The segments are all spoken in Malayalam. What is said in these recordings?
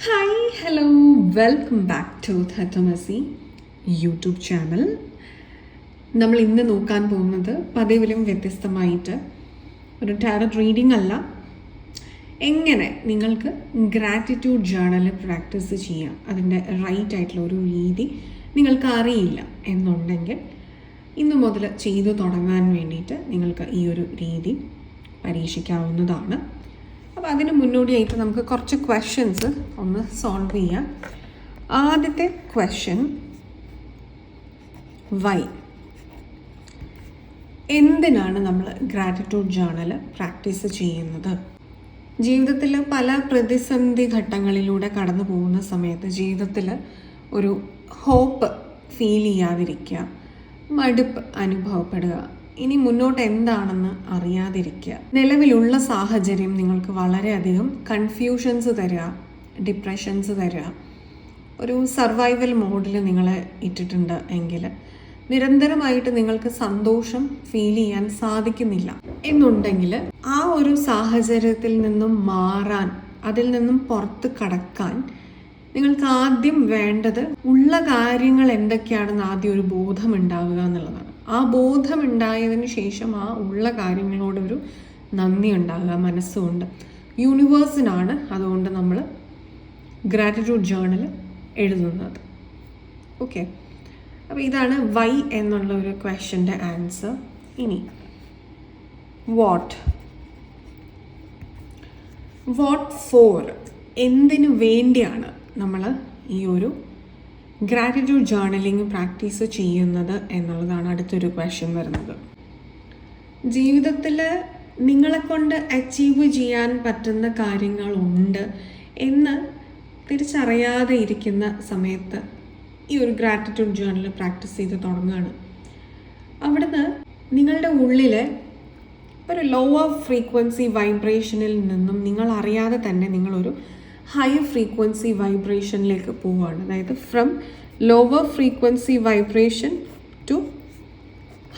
Hi hello welcome back to Tattvamasi YouTube channel. നമ്മൾ ഇന്ന് നോക്കാൻ പോകുന്നത് പതിവിലും വ്യത്യസ്തമായിട്ട് ഒരു ടാരറ്റ് റീഡിംഗ് അല്ല, എങ്ങനെ നിങ്ങൾക്ക് ഗ്രാറ്റിറ്റ്യൂഡ് ജേർണൽ പ്രാക്ടീസ് ചെയ്യാം. അതിൻ്റെ റൈറ്റ് ആയിട്ടുള്ള ഒരു രീതി നിങ്ങൾക്ക് അറിയില്ല എന്നുണ്ടെങ്കിൽ ഇന്നു മുതൽ ചെയ്തു തുടങ്ങാൻ വേണ്ടിയിട്ട് നിങ്ങൾക്ക് ഈ ഒരു രീതി പരീക്ഷിക്കാവുന്നതാണ്. അപ്പോൾ അതിന് മുന്നോടിയായിട്ട് നമുക്ക് കുറച്ച് ക്വസ്റ്റ്യൻസ് ഒന്ന് സോൾവ് ചെയ്യാം. ആദ്യത്തെ ക്വസ്റ്റ്യൻ, വൈ? എന്തിനാണ് നമ്മൾ ഗ്രാറ്റിറ്റ്യൂഡ് ജേർണൽ പ്രാക്ടീസ് ചെയ്യുന്നത്? ജീവിതത്തിൽ പല പ്രതിസന്ധി ഘട്ടങ്ങളിലൂടെ കടന്നു പോകുന്ന സമയത്ത് ജീവിതത്തിൽ ഒരു ഹോപ്പ് ഫീൽ ചെയ്യാതിരിക്കുക, മടുപ്പ് അനുഭവപ്പെടുക, ഇനി മുന്നോട്ട് എന്താണെന്ന് അറിയാതിരിക്കുക, നിലവിലുള്ള സാഹചര്യം നിങ്ങൾക്ക് വളരെയധികം കൺഫ്യൂഷൻസ് തരിക, ഡിപ്രഷൻസ് തരിക, ഒരു സർവൈവൽ മോഡിൽ നിങ്ങളെ ഇട്ടിട്ടുണ്ട് എങ്കിൽ നിരന്തരമായിട്ട് നിങ്ങൾക്ക് സന്തോഷം ഫീൽ ചെയ്യാൻ സാധിക്കുന്നില്ല എന്നുണ്ടെങ്കിൽ ആ ഒരു സാഹചര്യത്തിൽ നിന്നും മാറാൻ, അതിൽ നിന്നും പുറത്ത് കടക്കാൻ നിങ്ങൾക്ക് ആദ്യം വേണ്ടത് ഉള്ള കാര്യങ്ങൾ എന്തൊക്കെയാണെന്ന് ആദ്യം ഒരു ബോധം ഉണ്ടാവുക എന്നുള്ളതാണ്. ആ ബോധം ഉണ്ടായതിനു ശേഷം ആ ഉള്ള കാര്യങ്ങളോടൊരു നന്ദി ഉണ്ടാകുക മനസ്സുകൊണ്ട്. യൂണിവേഴ്സിനാണ് അതുകൊണ്ട് നമ്മൾ ഗ്രാറ്റിറ്റ്യൂഡ് ജേർണൽ എഴുതുന്നത്. ഓക്കെ, അപ്പോൾ ഇതാണ് വൈ എന്നുള്ള ഒരു ക്വസ്റ്റ്യൻ്റെ ആൻസർ. ഇനി വാട്ട് ഫോർ? എന്തിനു വേണ്ടിയാണ് നമ്മൾ ഈ ഒരു ഗ്രാറ്റിറ്റ്യൂഡ് ജേർണലിംഗ് പ്രാക്ടീസ് ചെയ്യുന്നത് എന്നുള്ളതാണ് അടുത്തൊരു ക്വസ്റ്റ്യൻ വരുന്നത്. ജീവിതത്തിൽ നിങ്ങളെ കൊണ്ട് അച്ചീവ് ചെയ്യാൻ പറ്റുന്ന കാര്യങ്ങളുണ്ട് എന്ന് തിരിച്ചറിയാതെ ഇരിക്കുന്ന സമയത്ത് ഈ ഒരു ഗ്രാറ്റിറ്റ്യൂഡ് ജേർണൽ പ്രാക്ടീസ് ചെയ്ത് തുടങ്ങുകയാണ്. അവിടുന്ന് നിങ്ങളുടെ ഉള്ളിലെ ഒരു ലോവർ ഫ്രീക്വൻസി വൈബ്രേഷനിൽ നിന്നും നിങ്ങൾ അറിയാതെ തന്നെ നിങ്ങളൊരു ഹയർ ഫ്രീക്വൻസി വൈബ്രേഷനിലേക്ക് പോവുകയാണ്. അതായത് from lower frequency vibration to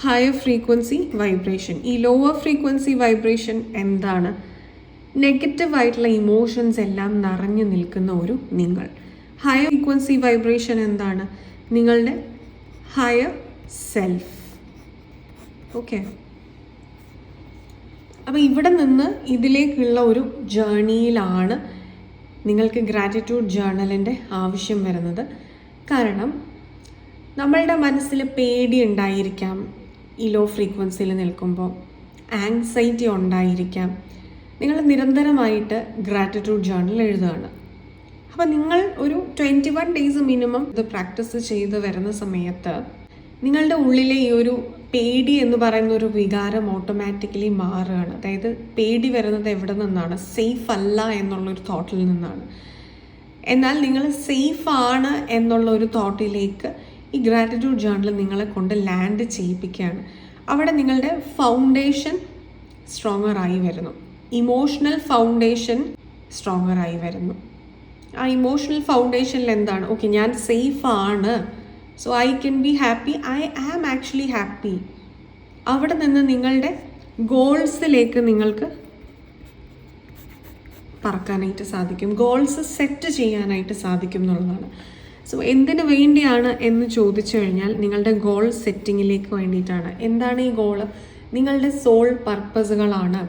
higher frequency vibration. ഈ ലോവർ ഫ്രീക്വൻസി വൈബ്രേഷൻ എന്താണ്? നെഗറ്റീവ് ആയിട്ടുള്ള ഇമോഷൻസ് എല്ലാം നിറഞ്ഞു നിൽക്കുന്ന ഒരു നിങ്ങൾ. ഹയർ ഫ്രീക്വൻസി വൈബ്രേഷൻ എന്താണ്? നിങ്ങളുടെ ഹയർ സെൽഫ്. ഓക്കെ, അപ്പോൾ ഇവിടെ നിന്ന് ഇതിലേക്കുള്ള ഒരു ജേർണിയിലാണ് നിങ്ങൾക്ക് ഗ്രാറ്റിറ്റ്യൂഡ് ജേർണലിൻ്റെ ആവശ്യം വരുന്നത്. കാരണം നമ്മളുടെ മനസ്സിൽ പേടി ഉണ്ടായിരിക്കാം, ഈ ലോ ഫ്രീക്വൻസിയിൽ നിൽക്കുമ്പോൾ ആങ്സൈറ്റി ഉണ്ടായിരിക്കാം. നിങ്ങൾ നിരന്തരമായിട്ട് ഗ്രാറ്റിറ്റ്യൂഡ് ജേർണൽ എഴുതുകയാണ്. അപ്പോൾ നിങ്ങൾ ഒരു 21 ഡേയ്സ് മിനിമം ഇത് പ്രാക്ടീസ് ചെയ്ത് വരുന്ന സമയത്ത് നിങ്ങളുടെ ഉള്ളിലെ ഈ ഒരു പേടി എന്ന് പറയുന്ന ഒരു വികാരം ഓട്ടോമാറ്റിക്കലി മാറുകയാണ്. അതായത് പേടി വരുന്നത് എവിടെ നിന്നാണ്? സേഫ് അല്ല എന്നുള്ളൊരു തോട്ടിൽ നിന്നാണ്. എന്നാൽ നിങ്ങൾ സേഫ് ആണ് എന്നുള്ള ഒരു തോട്ടിലേക്ക് ഈ ഗ്രാറ്റിറ്റ്യൂഡ് ജേർണൽ നിങ്ങളെ കൊണ്ട് ലാൻഡ് ചെയ്യിപ്പിക്കുകയാണ്. അവിടെ നിങ്ങളുടെ ഫൗണ്ടേഷൻ സ്ട്രോങ്ങർ ആയി വരുന്നു, ഇമോഷണൽ ഫൗണ്ടേഷൻ സ്ട്രോങ്ങർ ആയി വരുന്നു. ആ ഇമോഷണൽ ഫൗണ്ടേഷനിൽ എന്താണ്? ഓക്കെ, ഞാൻ സേഫ് ആണ്, so I can be happy, I am actually happy. അവിടെ നിന്ന് നിങ്ങളുടെ ഗോൾസിലേക്ക് നിങ്ങൾക്ക് പറക്കാനായിട്ട് സാധിക്കും, ഗോൾസ് സെറ്റ് ചെയ്യാനായിട്ട് സാധിക്കും എന്നുള്ളതാണ്. സോ എന്തിനു വേണ്ടിയാണ് എന്ന് ചോദിച്ചു കഴിഞ്ഞാൽ നിങ്ങളുടെ ഗോൾ സെറ്റിങ്ങിലേക്ക് വേണ്ടിയിട്ടാണ്. എന്താണ് ഈ ഗോള്? നിങ്ങളുടെ സോൾ പർപ്പസുകളാണ്.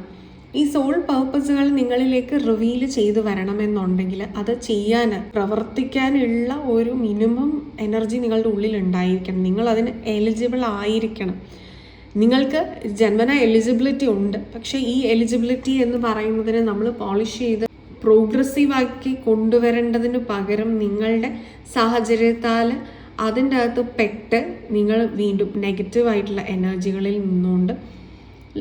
ഈ സോൾ പർപ്പസുകൾ നിങ്ങളിലേക്ക് റിവീൽ ചെയ്തു വരണമെന്നുണ്ടെങ്കിൽ അത് ചെയ്യാൻ, പ്രവർത്തിക്കാനുള്ള ഒരു മിനിമം എനർജി നിങ്ങളുടെ ഉള്ളിൽ ഉണ്ടായിരിക്കണം. നിങ്ങൾ അതിന് എലിജിബിൾ ആയിരിക്കണം. നിങ്ങൾക്ക് ജന്മന എലിജിബിലിറ്റി ഉണ്ട്, പക്ഷേ ഈ എലിജിബിലിറ്റി എന്ന് പറയുന്നതിന് നമ്മൾ പോളിഷ് ചെയ്ത് പ്രോഗ്രസീവാക്കി കൊണ്ടുവരേണ്ടതിന് പകരം നിങ്ങളുടെ സാഹചര്യത്താൽ അതിൻ്റെ അകത്ത് പെട്ട് നിങ്ങൾ വീണ്ടും നെഗറ്റീവായിട്ടുള്ള എനർജികളിൽ നിന്നുകൊണ്ട്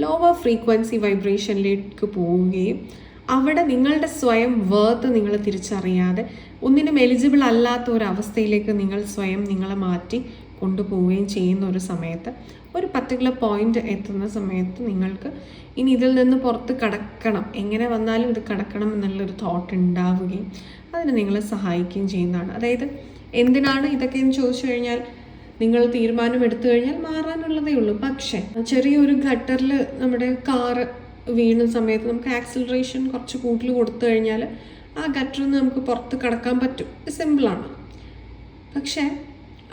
ലോവർ ഫ്രീക്വൻസി വൈബ്രേഷനിലേക്ക് പോവുകയും അവിടെ നിങ്ങളുടെ സ്വയം വേർത്ത് നിങ്ങൾ തിരിച്ചറിയാതെ ഒന്നിനും എലിജിബിൾ അല്ലാത്ത ഒരു അവസ്ഥയിലേക്ക് നിങ്ങൾ സ്വയം നിങ്ങളെ മാറ്റി കൊണ്ടുപോവുകയും ചെയ്യുന്ന ഒരു സമയത്ത്, ഒരു പർട്ടിക്കുലർ പോയിന്റ് എത്തുന്ന സമയത്ത് നിങ്ങൾക്ക് ഇനി ഇതിൽ നിന്ന് പുറത്ത് കടക്കണം, എങ്ങനെ വന്നാലും ഇത് കടക്കണം എന്നുള്ളൊരു തോട്ട് ഉണ്ടാവുകയും അതിന് നിങ്ങളെ സഹായിക്കുകയും ചെയ്യുന്നതാണ്. അതായത് എന്തിനാണ് ഇതൊക്കെയെന്ന് ചോദിച്ചു കഴിഞ്ഞാൽ നിങ്ങൾ തീരുമാനം എടുത്തു കഴിഞ്ഞാൽ മാറാനുള്ളതേ ഉള്ളൂ. പക്ഷേ ചെറിയൊരു ഗട്ടറിൽ നമ്മുടെ കാറ് വീണ സമയത്ത് നമുക്ക് ആക്സിലറേഷൻ കുറച്ച് കൂടുതൽ കൊടുത്തു കഴിഞ്ഞാൽ ആ ഗട്ടറിൽ നിന്ന് നമുക്ക് പുറത്ത് കടക്കാൻ പറ്റും, സിമ്പിളാണ്. പക്ഷേ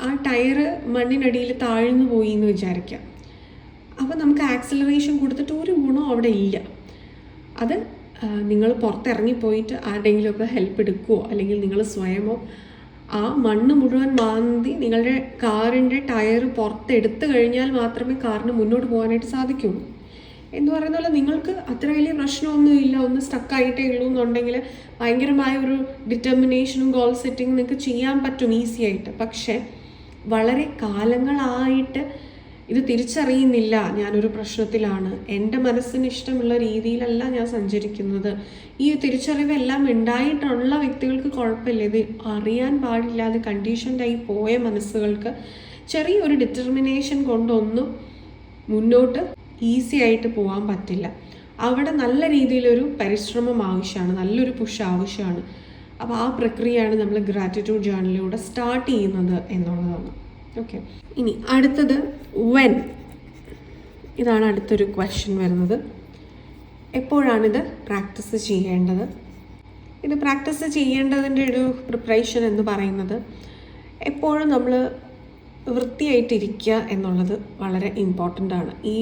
ആ ടയറ് മണ്ണിനടിയിൽ താഴ്ന്നു പോയി എന്ന് വിചാരിക്കാം. അപ്പോൾ നമുക്ക് ആക്സിലറേഷൻ കൊടുത്തിട്ട് ഒരു ഗുണവും അവിടെ ഇല്ല. അത് നിങ്ങൾ പുറത്തിറങ്ങിപ്പോയിട്ട് ആരുടെയെങ്കിലുമൊക്കെ ഹെൽപ്പ് എടുക്കുകയോ അല്ലെങ്കിൽ നിങ്ങൾ സ്വയമോ ആ മണ്ണ് മുഴുവൻ മാന്തി നിങ്ങളുടെ കാറിൻ്റെ ടയർ പുറത്തെടുത്ത് കഴിഞ്ഞാൽ മാത്രമേ കാറിന് മുന്നോട്ട് പോകാനായിട്ട് സാധിക്കുള്ളൂ. എന്ന് പറയുന്ന പോലെ നിങ്ങൾക്ക് അത്ര വലിയ പ്രശ്നമൊന്നുമില്ല, ഒന്ന് സ്റ്റക്കായിട്ടേ ഉള്ളൂ എന്നുണ്ടെങ്കിൽ ഭയങ്കരമായ ഒരു ഡിറ്റർമിനേഷനും ഗോൾ സെറ്റിങ്ങും നിങ്ങൾക്ക് ചെയ്യാൻ പറ്റും ഈസി ആയിട്ട്. പക്ഷേ വളരെ കാലങ്ങളായിട്ട് ഇത് തിരിച്ചറിയുന്നില്ല, ഞാനൊരു പ്രശ്നത്തിലാണ്, എൻ്റെ മനസ്സിന് ഇഷ്ടമുള്ള രീതിയിലല്ല ഞാൻ സഞ്ചരിക്കുന്നത്. ഈ തിരിച്ചറിവെല്ലാം ഉണ്ടായിട്ടുള്ള വ്യക്തികൾക്ക് കുഴപ്പമില്ല. ഇത് അറിയാൻ പാടില്ലാതെ കണ്ടീഷൻഡായി പോയ മനസ്സുകൾക്ക് ചെറിയൊരു ഡിറ്റർമിനേഷൻ കൊണ്ടൊന്നും മുന്നോട്ട് ഈസി ആയിട്ട് പോകാൻ പറ്റില്ല. അവിടെ നല്ല രീതിയിലൊരു പരിശ്രമം ആവശ്യമാണ്, നല്ലൊരു പുഷ് ആവശ്യമാണ്. അപ്പോൾ ആ പ്രക്രിയയാണ് നമ്മൾ ഗ്രാറ്റിറ്റ്യൂഡ് ജേർണലിലൂടെ സ്റ്റാർട്ട് ചെയ്യുന്നത് എന്നുള്ളതാണ്. ഓക്കെ, ഇനി അടുത്തത് വെൻ. ഇതാണ് അടുത്തൊരു ക്വസ്റ്റ്യൻ വരുന്നത്. എപ്പോഴാണിത് പ്രാക്ടീസ് ചെയ്യേണ്ടത്? ഇത് പ്രാക്ടീസ് ചെയ്യേണ്ടതിൻ്റെ ഒരു പ്രിപ്പറേഷൻ എന്ന് പറയുന്നത് എപ്പോഴും നമ്മൾ വൃത്തിയായിട്ടിരിക്കുക എന്നുള്ളത് വളരെ ഇമ്പോർട്ടൻ്റ് ആണ്. ഈ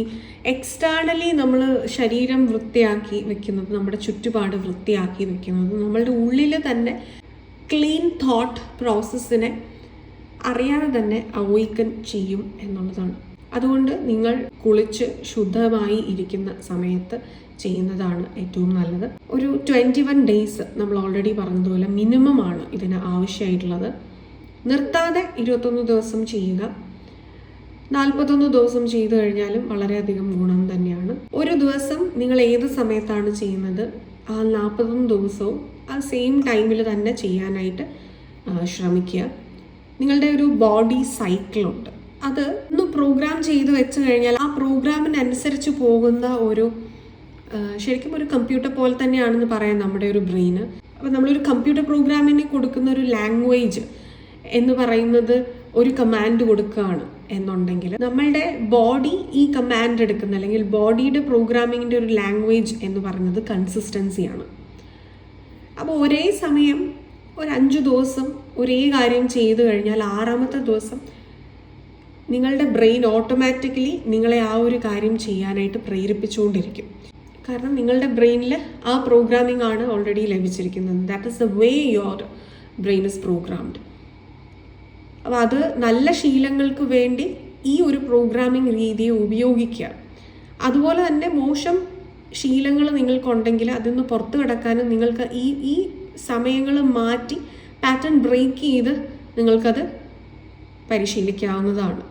എക്സ്റ്റേണലി നമ്മൾ ശരീരം വൃത്തിയാക്കി വെക്കുന്നത്, നമ്മുടെ ചുറ്റുപാട് വൃത്തിയാക്കി വെക്കുന്നത് നമ്മളുടെ ഉള്ളിൽ തന്നെ ക്ലീൻ തോട്ട് പ്രോസസ്സിനെ അറിയാതെ തന്നെ അവോയ്ക്കൻ ചെയ്യും എന്നുള്ളതാണ്. അതുകൊണ്ട് നിങ്ങൾ കുളിച്ച് ശുദ്ധമായി ഇരിക്കുന്ന സമയത്ത് ചെയ്യുന്നതാണ് ഏറ്റവും നല്ലത്. ഒരു 21 ഡേയ്സ് നമ്മൾ ഓൾറെഡി പറഞ്ഞതുപോലെ മിനിമം ആണ് ഇതിന് ആവശ്യമായിട്ടുള്ളത്. നിർത്താതെ 21 ദിവസം ചെയ്യുക. 41 ദിവസം ചെയ്തു കഴിഞ്ഞാലും വളരെയധികം ഗുണം തന്നെയാണ്. ഒരു ദിവസം നിങ്ങൾ ഏത് സമയത്താണ് ചെയ്യുന്നത് ആ 41 ദിവസവും ആ സെയിം ടൈമിൽ തന്നെ ചെയ്യാനായിട്ട് ശ്രമിക്കുക. നിങ്ങളുടെ ഒരു ബോഡി സൈക്കിളുണ്ട്, അത് ഒന്ന് പ്രോഗ്രാം ചെയ്ത് വെച്ച് കഴിഞ്ഞാൽ ആ പ്രോഗ്രാമിനനുസരിച്ച് പോകുന്ന ഒരു ശരിക്കും ഒരു കമ്പ്യൂട്ടർ പോലെ തന്നെയാണെന്ന് പറയാം നമ്മുടെ ഒരു ബ്രെയിന്. അപ്പോൾ നമ്മളൊരു കമ്പ്യൂട്ടർ പ്രോഗ്രാമിന് കൊടുക്കുന്ന ഒരു ലാംഗ്വേജ് എന്ന് പറയുന്നത് ഒരു കമാൻഡ് കൊടുക്കുകയാണ് എന്നുണ്ടെങ്കിൽ നമ്മളുടെ ബോഡി ഈ കമാൻഡ് എടുക്കുന്ന അല്ലെങ്കിൽ ബോഡിയുടെ പ്രോഗ്രാമിങ്ങിൻ്റെ ഒരു ലാംഗ്വേജ് എന്ന് പറയുന്നത് കൺസിസ്റ്റൻസിയാണ്. അപ്പോൾ ഒരേ സമയം ഒരു 5 ദിവസം ഒരേ കാര്യം ചെയ്തു കഴിഞ്ഞാൽ 6ാമത്തെ ദിവസം നിങ്ങളുടെ ബ്രെയിൻ ഓട്ടോമാറ്റിക്കലി നിങ്ങളെ ആ ഒരു കാര്യം ചെയ്യാനായിട്ട് പ്രേരിപ്പിച്ചുകൊണ്ടിരിക്കും. കാരണം നിങ്ങളുടെ ബ്രെയിനിൽ ആ പ്രോഗ്രാമിംഗ് ആണ് ഓൾറെഡി ലഭിച്ചിരിക്കുന്നത്. That is the way your brain is programmed. അപ്പോൾ അത് നല്ല ശീലങ്ങൾക്ക് വേണ്ടി ഈ ഒരു പ്രോഗ്രാമിംഗ് രീതിയെ ഉപയോഗിക്കുക. അതുപോലെ തന്നെ മോശം ശീലങ്ങൾ നിങ്ങൾക്കുണ്ടെങ്കിൽ അതിൽ നിന്ന് പുറത്തു കിടക്കാനും നിങ്ങൾക്ക് ഈ സമയങ്ങൾ മാറ്റി പാറ്റേൺ ബ്രേക്ക് ചെയ്ത് നിങ്ങൾക്കത് പരിശീലിക്കാവുന്നതാണ്.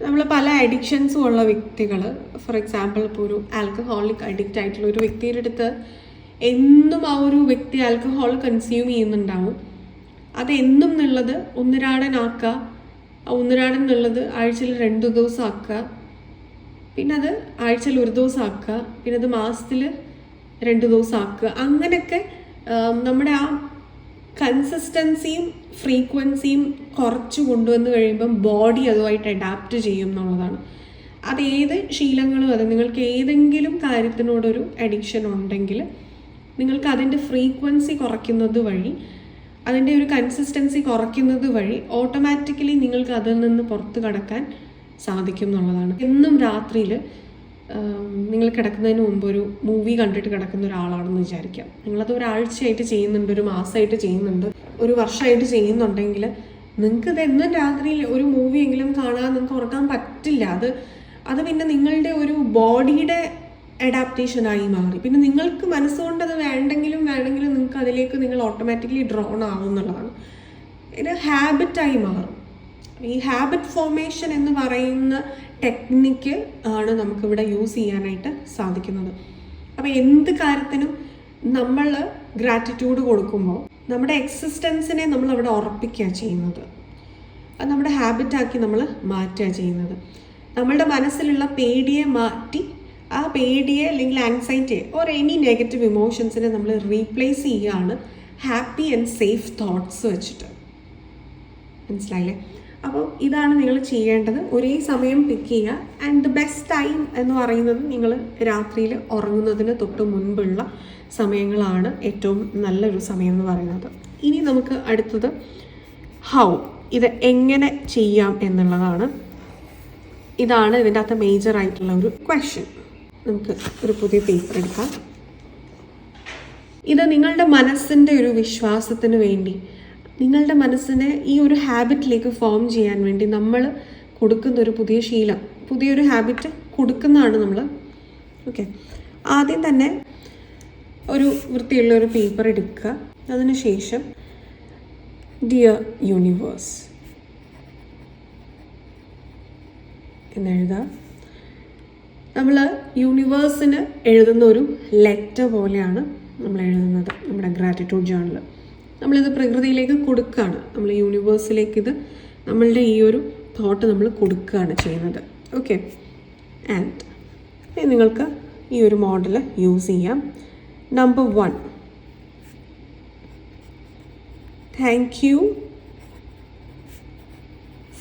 നമ്മൾ പല അഡിക്ഷൻസും ഉള്ള വ്യക്തികൾ, ഫോർ എക്സാമ്പിൾ ഇപ്പോൾ ഒരു ആൽക്കഹോളിക് അഡിക്റ്റ് ആയിട്ടുള്ള ഒരു വ്യക്തിയുടെ അടുത്ത് എന്നും ആ ഒരു വ്യക്തി ആൽക്കഹോൾ കൺസ്യൂം ചെയ്യുന്നുണ്ടാവും. അത് എന്നും എന്നുള്ളത് ഒന്നിരാടനാക്കുക, ആ ഒന്നിരാടൻ എന്നുള്ളത് ആഴ്ചയിൽ 2 ദിവസം ആക്കുക, പിന്നെ അത് ആഴ്ചയിൽ 1 ദിവസം ആക്കുക, പിന്നെ അത് മാസത്തിൽ 2 ദിവസം ആക്കുക. അങ്ങനെയൊക്കെ നമ്മുടെ ആ കൺസിസ്റ്റൻസിയും ഫ്രീക്വൻസിയും കുറച്ച് കൊണ്ടുവന്ന് കഴിയുമ്പം ബോഡി അതുമായിട്ട് അഡാപ്റ്റ് ചെയ്യും എന്നുള്ളതാണ്. അതേത് ശീലങ്ങളും അതെ, നിങ്ങൾക്ക് ഏതെങ്കിലും കാര്യത്തിനോടൊരു അഡിക്ഷൻ ഉണ്ടെങ്കിൽ നിങ്ങൾക്ക് അതിൻ്റെ ഫ്രീക്വൻസി കുറയ്ക്കുന്നത് വഴി, അതിൻ്റെ ഒരു കൺസിസ്റ്റൻസി കുറയ്ക്കുന്നത് വഴി ഓട്ടോമാറ്റിക്കലി നിങ്ങൾക്ക് അതിൽ നിന്ന് പുറത്ത് കടക്കാൻ സാധിക്കും എന്നുള്ളതാണ്. എന്നും രാത്രിയിൽ നിങ്ങൾ കിടക്കുന്നതിന് മുമ്പ് ഒരു മൂവി കണ്ടിട്ട് കിടക്കുന്ന ഒരാളാണെന്ന് വിചാരിക്കാം. നിങ്ങളത് ഒരാഴ്ചയായിട്ട് ചെയ്യുന്നുണ്ട്, ഒരു മാസമായിട്ട് ചെയ്യുന്നുണ്ട്, ഒരു വർഷമായിട്ട് ചെയ്യുന്നുണ്ടെങ്കിൽ നിങ്ങൾക്ക് ഇത് എന്നും രാത്രിയിൽ ഒരു മൂവിയെങ്കിലും കാണാൻ നിങ്ങൾക്ക് ഉറക്കാൻ പറ്റില്ല. അത് പിന്നെ നിങ്ങളുടെ ഒരു ബോഡിയുടെ അഡാപ്റ്റേഷനായി മാറി. പിന്നെ നിങ്ങൾക്ക് മനസ്സുകൊണ്ട് അത് വേണ്ടെങ്കിലും നിങ്ങൾക്ക് അതിലേക്ക് നിങ്ങൾ ഓട്ടോമാറ്റിക്കലി ഡ്രോൺ ആവും എന്നുള്ളതാണ്. ഇത് ഹാബിറ്റായി മാറും. ഈ ഹാബിറ്റ് ഫോർമേഷൻ എന്ന് പറയുന്ന ടെക്നിക്ക് ആണ് നമുക്കിവിടെ യൂസ് ചെയ്യാനായിട്ട് സാധിക്കുന്നത്. അപ്പോൾ എന്ത് കാര്യത്തിനും നമ്മൾ ഗ്രാറ്റിറ്റ്യൂഡ് കൊടുക്കുമ്പോൾ നമ്മുടെ എക്സിസ്റ്റൻസിനെ നമ്മൾ അവിടെ ഉറപ്പിക്കുക ചെയ്യുന്നത്. അത് നമ്മുടെ ഹാബിറ്റാക്കി നമ്മൾ മാറ്റുക ചെയ്യുന്നത്. നമ്മളുടെ മനസ്സിലുള്ള പേടിയെ മാറ്റി ആ പേടിയെ അല്ലെങ്കിൽ ആങ്സൈറ്റിയെ ഓർ എനി നെഗറ്റീവ് ഇമോഷൻസിനെ നമ്മൾ റീപ്ലേസ് ചെയ്യുകയാണ് ഹാപ്പി ആൻഡ് സേഫ് തോട്ട്സ് വെച്ചിട്ട്. മനസ്സിലായില്ലേ? അപ്പോൾ ഇതാണ് നിങ്ങൾ ചെയ്യേണ്ടത്. ഒരേ സമയം പിക്ക് ചെയ്യുക. ആൻഡ് ദ ബെസ്റ്റ് ടൈം എന്ന് പറയുന്നത് നിങ്ങൾ രാത്രിയിൽ ഉറങ്ങുന്നതിന് തൊട്ട് മുൻപുള്ള സമയങ്ങളാണ് ഏറ്റവും നല്ലൊരു സമയം എന്ന് പറയുന്നത്. ഇനി നമുക്ക് അടുത്തത് ഹൗ, ഇത് എങ്ങനെ ചെയ്യാം എന്നുള്ളതാണ്. ഇതാണ് ഇതിൻ്റെ അകത്ത് മേജർ ആയിട്ടുള്ള ഒരു ക്വസ്റ്റ്യൻ. നമുക്ക് ഒരു പുതിയ പേപ്പർ എടുക്കാം. ഇത് നിങ്ങളുടെ മനസ്സിൻ്റെ ഒരു വിശ്വാസത്തിന് വേണ്ടി, നിങ്ങളുടെ മനസ്സിനെ ഈ ഒരു ഹാബിറ്റിലേക്ക് ഫോം ചെയ്യാൻ വേണ്ടി നമ്മൾ കൊടുക്കുന്ന ഒരു പുതിയ ശീലം, പുതിയൊരു ഹാബിറ്റ് കൊടുക്കുന്നതാണ് നമ്മൾ. ഓക്കെ, ആദ്യം തന്നെ ഒരു വൃത്തിയുള്ള ഒരു പേപ്പർ എടുക്കുക. അതിനുശേഷം ഡിയർ യൂണിവേഴ്സ് എന്നെഴുതുക. നമ്മൾ യൂണിവേഴ്സിന് എഴുതുന്ന ഒരു ലെറ്റർ പോലെയാണ് നമ്മൾ എഴുതുന്നത് നമ്മുടെ ഗ്രാറ്റിറ്റ്യൂഡ് ജേർണൽ. നമ്മളിത് പ്രകൃതിയിലേക്ക് കൊടുക്കുകയാണ്, നമ്മൾ യൂണിവേഴ്സിലേക്ക് ഇത് നമ്മളുടെ ഈ ഒരു തോട്ട് നമ്മൾ കൊടുക്കുകയാണ് ചെയ്യുന്നത്. ഓക്കെ, ആൻഡ് നിങ്ങൾക്ക് ഈ ഒരു മോഡൽ യൂസ് ചെയ്യാം. Number 1, thank you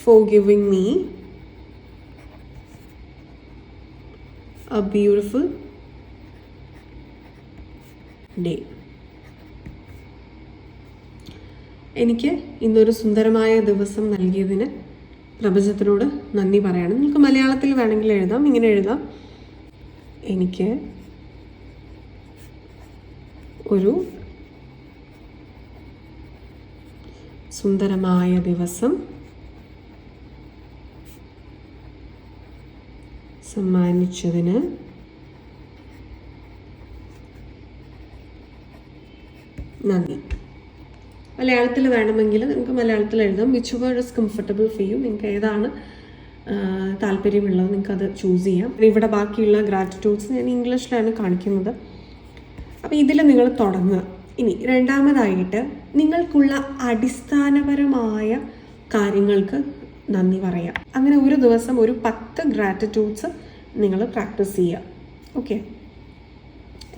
for giving me a beautiful day. എനിക്ക് ഇന്നൊരു സുന്ദരമായ ദിവസം നൽകിയതിന് പ്രപഞ്ചത്തിനോട് നന്ദി പറയണം. നിങ്ങൾക്ക് മലയാളത്തിൽ വേണമെങ്കിൽ എഴുതാം, ഇങ്ങനെ എഴുതാം. എനിക്ക് ഒരു സുന്ദരമായ ദിവസം സമ്മാനിച്ചതിന് നന്ദി. മലയാളത്തിൽ വേണമെങ്കിൽ നിങ്ങൾക്ക് മലയാളത്തിൽ എഴുതാം. Which word is comfortable for you. നിങ്ങൾക്ക് ഏതാണ് താല്പര്യമുള്ളത് നിങ്ങൾക്കത് ചൂസ് ചെയ്യാം. ഇവിടെ ബാക്കിയുള്ള ഗ്രാറ്റിറ്റ്യൂഡ്സ് ഞാൻ ഇംഗ്ലീഷിലാണ് കാണിക്കുന്നത്. അപ്പോൾ ഇതിൽ നിങ്ങൾ തുടങ്ങുക. ഇനി രണ്ടാമതായിട്ട് നിങ്ങൾക്കുള്ള അടിസ്ഥാനപരമായ കാര്യങ്ങൾക്ക് നന്ദി പറയാം. അങ്ങനെ ഒരു ദിവസം ഒരു 10 ഗ്രാറ്റിറ്റ്യൂഡ്സ് നിങ്ങൾ പ്രാക്ടീസ് ചെയ്യുക. ഓക്കെ,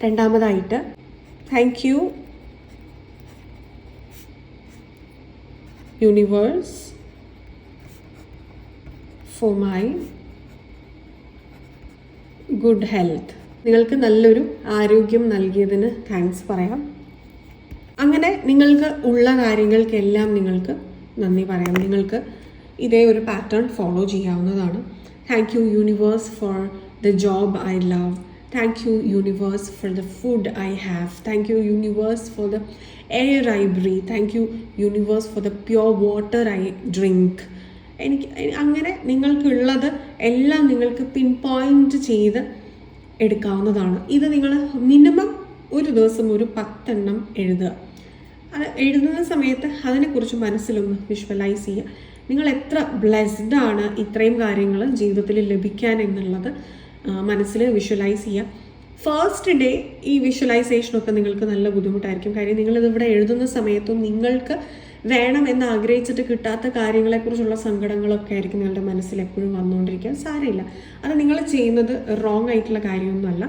രണ്ടാമതായിട്ട് thank you universe for my good health. നിങ്ങൾക്ക് നല്ലൊരു ആരോഗ്യം നൽകിയതിന് താങ്ക്സ് പറയാം. അങ്ങനെ നിങ്ങൾക്ക് ഉള്ള കാര്യങ്ങൾക്കെല്ലാം നിങ്ങൾക്ക് നന്ദി പറയാം. നിങ്ങൾക്ക് ഇതേ ഒരു പാറ്റേൺ ഫോളോ ചെയ്യാവുന്നതാണ്. Thank you universe for the job I love. Thank you universe for the food I have. Thank you universe for the air I breathe. Thank you universe for the pure water I drink. എനിക്ക് അങ്ങനെ നിങ്ങൾക്കുള്ളത് എല്ലാം നിങ്ങൾക്ക് പിൻ പോയിൻ്റ് ചെയ്ത് എടുക്കാവുന്നതാണ്. ഇത് നിങ്ങൾ മിനിമം ഒരു ദിവസം ഒരു 10 എണ്ണം എഴുതുക. അത് എഴുതുന്ന സമയത്ത് അതിനെക്കുറിച്ച് മനസ്സിലൊന്ന് വിഷ്വലൈസ് ചെയ്യുക. നിങ്ങൾ എത്ര ബ്ലെസ്ഡ് ആണ് ഇത്രയും കാര്യങ്ങൾ ജീവിതത്തിൽ ലഭിക്കാൻ എന്നുള്ളത് മനസ്സിൽ വിഷ്വലൈസ് ചെയ്യുക. ഫസ്റ്റ് ഡേ ഈ വിഷ്വലൈസേഷനൊക്കെ നിങ്ങൾക്ക് നല്ല ബുദ്ധിമുട്ടായിരിക്കും. കാര്യം നിങ്ങളിതിവിടെ എഴുതുന്ന സമയത്തും നിങ്ങൾക്ക് വേണമെന്ന് ആഗ്രഹിച്ചിട്ട് കിട്ടാത്ത കാര്യങ്ങളെക്കുറിച്ചുള്ള സങ്കടങ്ങളൊക്കെ ആയിരിക്കും നിങ്ങളുടെ മനസ്സിൽ എപ്പോഴും വന്നുകൊണ്ടിരിക്കുക. സാരമില്ല, അത് നിങ്ങൾ ചെയ്യുന്നത് റോങ് ആയിട്ടുള്ള കാര്യമൊന്നുമല്ല.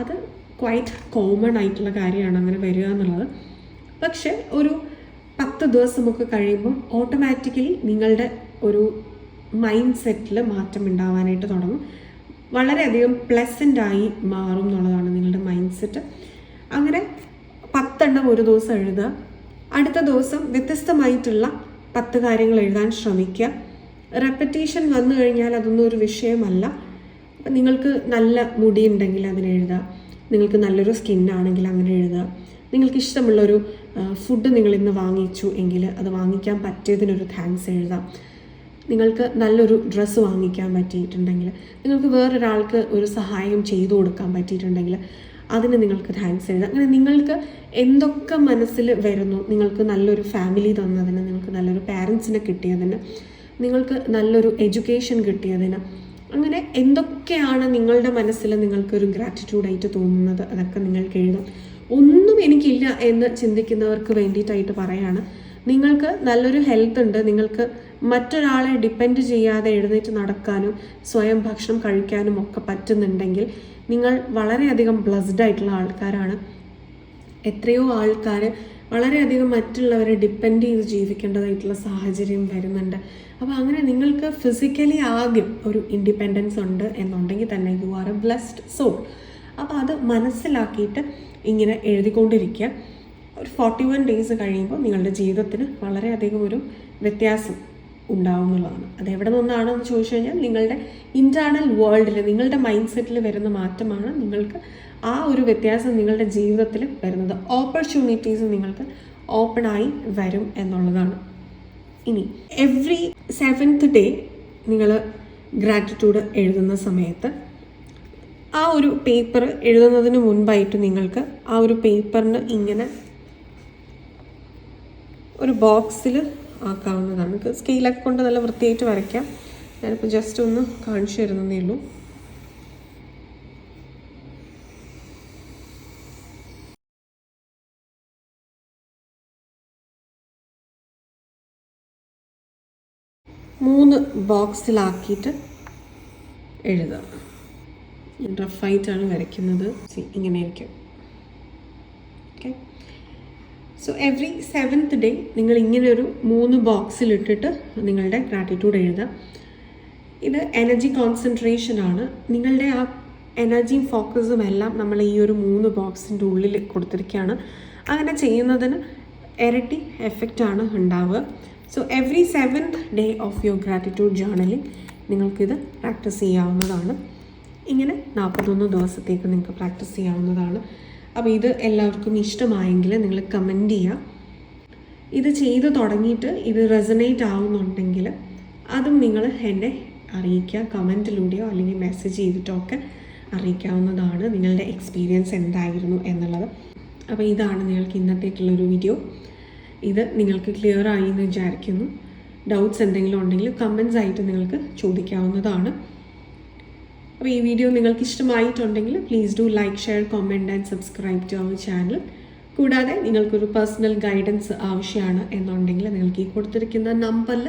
അത് ക്വൈറ്റ് കോമൺ ആയിട്ടുള്ള കാര്യമാണ് അങ്ങനെ വരിക എന്നുള്ളത്. പക്ഷെ ഒരു 10 ദിവസമൊക്കെ കഴിയുമ്പോൾ ഓട്ടോമാറ്റിക്കലി നിങ്ങളുടെ ഒരു മൈൻഡ് സെറ്റിൽ മാറ്റം ഉണ്ടാവാനായിട്ട് തുടങ്ങും. വളരെയധികം പ്ലസൻ്റായി മാറും എന്നുള്ളതാണ് നിങ്ങളുടെ മൈൻഡ് സെറ്റ്. അങ്ങനെ 10 എണ്ണം ഒരു ദിവസം എഴുതുക. അടുത്ത ദിവസം വ്യത്യസ്തമായിട്ടുള്ള 10 കാര്യങ്ങൾ എഴുതാൻ ശ്രമിക്കുക. റെപ്പറ്റീഷൻ വന്നു കഴിഞ്ഞാൽ അതൊന്നും ഒരു വിഷയമല്ല. അപ്പം നിങ്ങൾക്ക് നല്ല മുടി ഉണ്ടെങ്കിൽ അതിന് എഴുതുക. നിങ്ങൾക്ക് നല്ലൊരു സ്കിന്നാണെങ്കിൽ അങ്ങനെ എഴുതുക. നിങ്ങൾക്ക് ഇഷ്ടമുള്ളൊരു ഫുഡ് നിങ്ങൾ ഇന്ന് വാങ്ങിച്ചു എങ്കിൽ അത് വാങ്ങിക്കാൻ പറ്റിയതിനൊരു താങ്ക്സ് എഴുതാം. നിങ്ങൾക്ക് നല്ലൊരു ഡ്രസ്സ് വാങ്ങിക്കാൻ പറ്റിയിട്ടുണ്ടെങ്കിൽ, നിങ്ങൾക്ക് വേറൊരാൾക്ക് ഒരു സഹായം ചെയ്തു കൊടുക്കാൻ പറ്റിയിട്ടുണ്ടെങ്കിൽ അതിന് നിങ്ങൾക്ക് താങ്ക്സ് എഴുതാം. അങ്ങനെ നിങ്ങൾക്ക് എന്തൊക്കെ മനസ്സിൽ വരുന്നു, നിങ്ങൾക്ക് നല്ലൊരു ഫാമിലി തന്നതിന്, നിങ്ങൾക്ക് നല്ലൊരു പാരൻസിനെ കിട്ടിയതിന്, നിങ്ങൾക്ക് നല്ലൊരു എഡ്യൂക്കേഷൻ കിട്ടിയതിന്, അങ്ങനെ എന്തൊക്കെയാണ് നിങ്ങളുടെ മനസ്സിൽ നിങ്ങൾക്കൊരു ഗ്രാറ്റിറ്റ്യൂഡായിട്ട് തോന്നുന്നത് അതൊക്കെ നിങ്ങൾക്ക് എഴുതാം. ഒന്നും എനിക്കില്ല എന്ന് ചിന്തിക്കുന്നവർക്ക് വേണ്ടിയിട്ടായിട്ട് പറയാണ്, നിങ്ങൾക്ക് നല്ലൊരു ഹെൽത്ത് ഉണ്ട്, നിങ്ങൾക്ക് മറ്റൊരാളെ ഡിപ്പെൻഡ് ചെയ്യാതെ എഴുന്നേറ്റ് നടക്കാനും സ്വയം ഭക്ഷണം കഴിക്കാനും ഒക്കെ പറ്റുന്നുണ്ടെങ്കിൽ നിങ്ങൾ വളരെയധികം ബ്ലെസ്ഡ് ആയിട്ടുള്ള ആൾക്കാരാണ്. എത്രയോ ആൾക്കാർ വളരെയധികം മറ്റുള്ളവരെ ഡിപ്പെൻഡ് ചെയ്ത് ജീവിക്കേണ്ടതായിട്ടുള്ള സാഹചര്യം വരുന്നുണ്ട്. അപ്പോൾ അങ്ങനെ നിങ്ങൾക്ക് ഫിസിക്കലി ആദ്യം ഒരു ഇൻഡിപെൻഡൻസ് ഉണ്ട് എന്നുണ്ടെങ്കിൽ തന്നെ you are a blessed soul. അപ്പോൾ അത് മനസ്സിലാക്കിയിട്ട് ഇങ്ങനെ എഴുതിക്കൊണ്ടിരിക്കുക. ഒരു 41 ഡേയ്സ് കഴിയുമ്പോൾ നിങ്ങളുടെ ജീവിതത്തിന് വളരെയധികം ഒരു വ്യത്യാസം ഉണ്ടാവുന്നുള്ളതാണ്. അതെവിടെ നിന്നാണെന്ന് ചോദിച്ചു കഴിഞ്ഞാൽ നിങ്ങളുടെ ഇൻറ്റേർണൽ വേൾഡിൽ, നിങ്ങളുടെ മൈൻഡ് സെറ്റിൽ വരുന്ന മാറ്റമാണ് നിങ്ങൾക്ക് ആ ഒരു വ്യത്യാസം നിങ്ങളുടെ ജീവിതത്തിൽ വരുന്നത്. ഓപ്പർച്യൂണിറ്റീസ് നിങ്ങൾക്ക് ഓപ്പണായി വരും എന്നുള്ളതാണ്. ഇനി എവ്രി 7th ഡേ നിങ്ങൾ ഗ്രാറ്റിറ്റ്യൂഡ് എഴുതുന്ന സമയത്ത് ആ ഒരു പേപ്പർ എഴുതുന്നതിന് മുൻപായിട്ട് നിങ്ങൾക്ക് ആ ഒരു പേപ്പറിന് ഇങ്ങനെ ഒരു ബോക്സിൽ ആക്കാവുന്നതാണ്. നമുക്ക് സ്കെയിലൊക്കെ കൊണ്ട് നല്ല വൃത്തിയായിട്ട് വരയ്ക്കാം. ഞാനിപ്പോൾ ജസ്റ്റ് ഒന്ന് കാണിച്ചു തരുന്നതേ ഉള്ളൂ. മൂന്ന് ബോക്സിലാക്കിയിട്ട് എഴുതാം. റഫായിട്ടാണ് വരയ്ക്കുന്നത്. ഇങ്ങനെയായിരിക്കും. Okay. So every 7th day നിങ്ങൾ ഇങ്ങനെ ഒരു 3 ബോക്സിലിട്ടിട്ട് നിങ്ങളുടെ ഗ്രാറ്റിറ്റ്യൂഡ് എഴുതാം. ഇത് എനർജി കോൺസെൻട്രേഷനാണ്. നിങ്ങളുടെ ആ എനർജിയും ഫോക്കസും എല്ലാം നമ്മൾ ഈ ഒരു 3 ബോക്സിൻ്റെ ഉള്ളിൽ കൊടുത്തിരിക്കുകയാണ്. അങ്ങനെ ചെയ്യുന്നതിന് ഇരട്ടി എഫക്റ്റാണ് ഉണ്ടാവുക. So every 7th day of your gratitude journaling നിങ്ങൾക്കിത് പ്രാക്ടീസ് ചെയ്യാവുന്നതാണ്. ഇങ്ങനെ 41 ദിവസത്തേക്ക് നിങ്ങൾക്ക് പ്രാക്ടീസ് ചെയ്യാവുന്നതാണ്. അപ്പോൾ ഇത് എല്ലാവർക്കും ഇഷ്ടമായെങ്കിൽ നിങ്ങൾ കമൻറ്റ് ചെയ്യുക. ഇത് ചെയ്ത് തുടങ്ങിയിട്ട് ഇത് റെസനേറ്റ് ആവുന്നുണ്ടെങ്കിൽ അതും നിങ്ങൾ എന്നെ അറിയിക്കുക. കമൻറ്റിലൂടെയോ അല്ലെങ്കിൽ മെസ്സേജ് ചെയ്തിട്ടോ ഒക്കെ അറിയിക്കാവുന്നതാണ് നിങ്ങളുടെ എക്സ്പീരിയൻസ് എന്തായിരുന്നു എന്നുള്ളത്. അപ്പോൾ ഇതാണ് നിങ്ങൾക്ക് ഇന്നത്തേക്കുള്ളൊരു വീഡിയോ. ഇത് നിങ്ങൾക്ക് ക്ലിയർ ആയി എന്ന് വിചാരിക്കുന്നു. ഡൗട്ട്സ് എന്തെങ്കിലും ഉണ്ടെങ്കിൽ കമൻറ്റ്സ് ആയിട്ട് നിങ്ങൾക്ക് ചോദിക്കാവുന്നതാണ്. അപ്പോൾ ഈ വീഡിയോ നിങ്ങൾക്ക് ഇഷ്ടമായിട്ടുണ്ടെങ്കിൽ please do like, share, comment and subscribe to our channel. കൂടാതെ നിങ്ങൾക്കൊരു പേഴ്സണൽ ഗൈഡൻസ് ആവശ്യമാണ് എന്നുണ്ടെങ്കിൽ നിങ്ങൾക്ക് ഈ കൊടുത്തിരിക്കുന്ന നമ്പറിൽ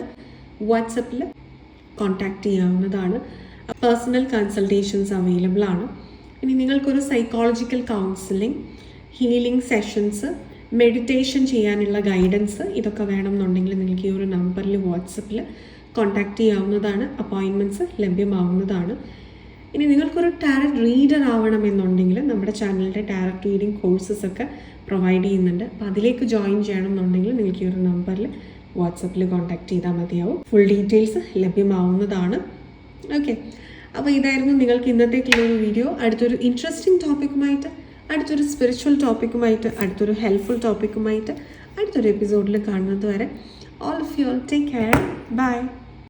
വാട്സപ്പിൽ കോൺടാക്റ്റ് ചെയ്യാവുന്നതാണ്. പേഴ്സണൽ കൺസൾട്ടേഷൻസ് അവൈലബിൾ ആണ്. ഇനി നിങ്ങൾക്കൊരു psychological counselling, healing sessions, meditation ചെയ്യാനുള്ള ഗൈഡൻസ് ഇതൊക്കെ വേണമെന്നുണ്ടെങ്കിൽ നിങ്ങൾക്ക് ഈ ഒരു നമ്പറിൽ വാട്സപ്പിൽ കോൺടാക്റ്റ് ചെയ്യാവുന്നതാണ്. അപ്പോയിൻമെൻറ്റ്സ് ലഭ്യമാവുന്നതാണ്. ഇനി നിങ്ങൾക്കൊരു ടാരറ്റ് റീഡർ ആവണമെന്നുണ്ടെങ്കിൽ നമ്മുടെ ചാനലിൻ്റെ ടാരറ്റ് റീഡിങ് കോഴ്സസ് ഒക്കെ പ്രൊവൈഡ് ചെയ്യുന്നുണ്ട്. അപ്പോൾ അതിലേക്ക് ജോയിൻ ചെയ്യണമെന്നുണ്ടെങ്കിൽ നിങ്ങൾക്ക് ഈ ഒരു നമ്പറിൽ വാട്സപ്പിൽ കോൺടാക്റ്റ് ചെയ്താൽ മതിയാവും. ഫുൾ ഡീറ്റെയിൽസ് ലഭ്യമാവുന്നതാണ്. ഓക്കെ. അപ്പോൾ ഇതായിരുന്നു നിങ്ങൾക്ക് ഇന്നത്തേക്കുള്ളൊരു വീഡിയോ. അടുത്തൊരു ഇൻട്രസ്റ്റിംഗ് ടോപ്പിക്കുമായിട്ട്, അടുത്തൊരു സ്പിരിച്വൽ ടോപ്പിക്കുമായിട്ട്, അടുത്തൊരു ഹെൽപ്ഫുൾ ടോപ്പിക്കുമായിട്ട് അടുത്തൊരു എപ്പിസോഡിൽ കാണുന്നത് വരെ all of you take care. By.